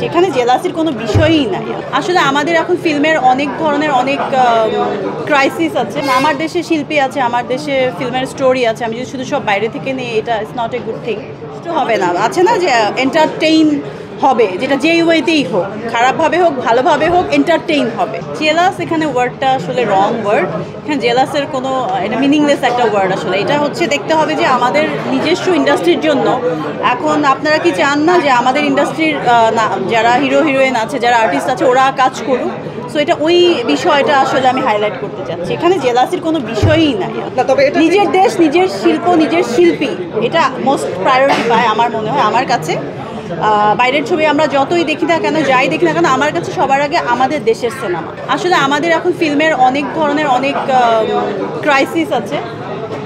সেখানে জেলাসির কোনো বিষয়ই নাই। আসলে আমাদের এখন ফিল্মের অনেক ধরনের অনেক ক্রাইসিস আছে। আমার দেশে শিল্পী আছে, আমার দেশে ফিল্মের স্টোরি আছে, আমি যদি শুধু সব বাইরে থেকে নিই এটা it's not a good thing. হবে না, আছে না যে এন্টারটেইন হবে, যেটা যেই ওয়েতেই হোক, খারাপভাবে হোক ভালোভাবে হোক, এন্টারটেইন হবে। জেলাস এখানে ওয়ার্ডটা আসলে রং ওয়ার্ড। এখানে জেলাসের কোনো এটা মিনিংলেস একটা ওয়ার্ড। আসলে এটা হচ্ছে দেখতে হবে যে আমাদের নিজস্ব ইন্ডাস্ট্রির জন্য এখন আপনারা কি চান না যে আমাদের ইন্ডাস্ট্রির যারা হিরো হিরোইন আছে, যারা আর্টিস্ট আছে, ওরা কাজ করুক। সো এটা ওই বিষয়টা আসলে আমি হাইলাইট করতে চাচ্ছি। এখানে জেলাসির কোনো বিষয়ই নাই। নিজের দেশ, নিজের শিল্প, নিজের শিল্পী, এটা মোস্ট প্রায়োরিটি পায় আমার মনে হয়। আমার কাছে বাইরের ছবি আমরা যতই দেখি না কেন, যাই দেখি না কেন, আমার কাছে সবার আগে আমাদের দেশের সিনেমা। আসলে আমাদের এখন ফিল্মের অনেক ধরনের অনেক ক্রাইসিস আছে।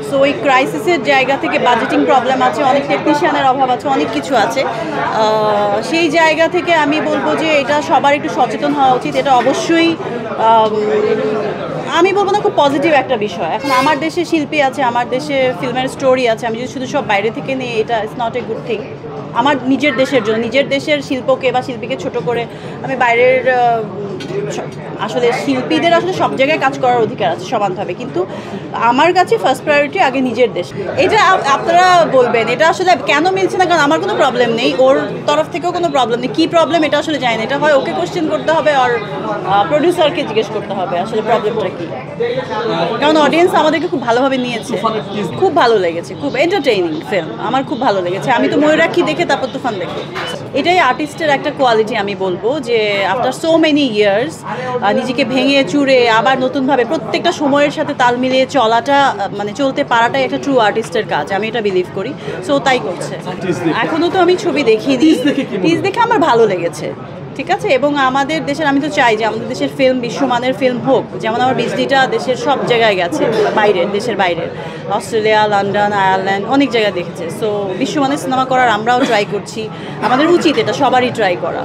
সো ওই ক্রাইসিসের জায়গা থেকে বাজেটিং প্রবলেম আছে, অনেক টেকনিশিয়ানের অভাব আছে, অনেক কিছু আছে। সেই জায়গা থেকে আমি বলবো যে এটা সবার একটু সচেতন হওয়া উচিত। এটা অবশ্যই আমি বলবো না খুব পজিটিভ একটা বিষয়। এখন আমার দেশে শিল্পী আছে, আমার দেশে ফিল্মের স্টোরি আছে, আমি যদি শুধু সব বাইরে থেকে নিই এটা it's not a good thing. আমার নিজের দেশের জন্য, নিজের দেশের শিল্পকে বা শিল্পীকে ছোট করে আমি বাইরের আসলে শিল্পীদের আসলে সব জায়গায় কাজ করার অধিকার আছে সমানভাবে, কিন্তু আমার কাছে ফার্স্ট প্রায়োরিটি আগে নিজের দেশ। এটা আপনারা বলবেন এটা আসলে কেন মিলছে না, কারণ আমার কোনো প্রবলেম নেই, ওর তরফ থেকেও কোনো প্রবলেম নেই। কী প্রবলেম এটা আসলে জানি না। এটা হয় ওকে কোশ্চেন করতে হবে আর প্রডিউসারকে জিজ্ঞেস করতে হবে আসলে প্রবলেমটা কী। কারণ অডিয়েন্স আমাদেরকে খুব ভালোভাবে নিয়েছে, খুব ভালো লেগেছে, খুব এন্টারটেইনিং ফিল্ম, আমার খুব ভালো লেগেছে। আমি তো ময়ূরাক্ষী দেখে তারপর তুফান দেখে। এটাই আর্টিস্টের একটা কোয়ালিটি আমি বলবো, যে আফটার সো মেনি ইয়ার্স নিজেকে ভেঙে চুরে আবার নতুনভাবে প্রত্যেকটা সময়ের সাথে তাল মিলিয়ে চলাটা, মানে চলতে পারাটাই একটা ট্রু আর্টিস্টের কাজ, আমি এটা বিলিভ করি। সো তাই করছে। এখনও তো আমি ছবি দেখিনি, টিজ দেখে আমার ভালো লেগেছে, ঠিক আছে। এবং আমাদের দেশের, আমি তো চাই যে আমাদের দেশের ফিল্ম বিশ্বমানের ফিল্ম হোক। যেমন আমার বিজলিটা দেশের সব জায়গায় গেছে, বাইরের দেশের বাইরের, অস্ট্রেলিয়া, লন্ডন, আয়ারল্যান্ড, অনেক জায়গায় দেখেছে। সো বিশ্বমানের সিনেমা করার আমরাও ট্রাই করছি, আমাদের উচিত এটা সবারই ট্রাই করা।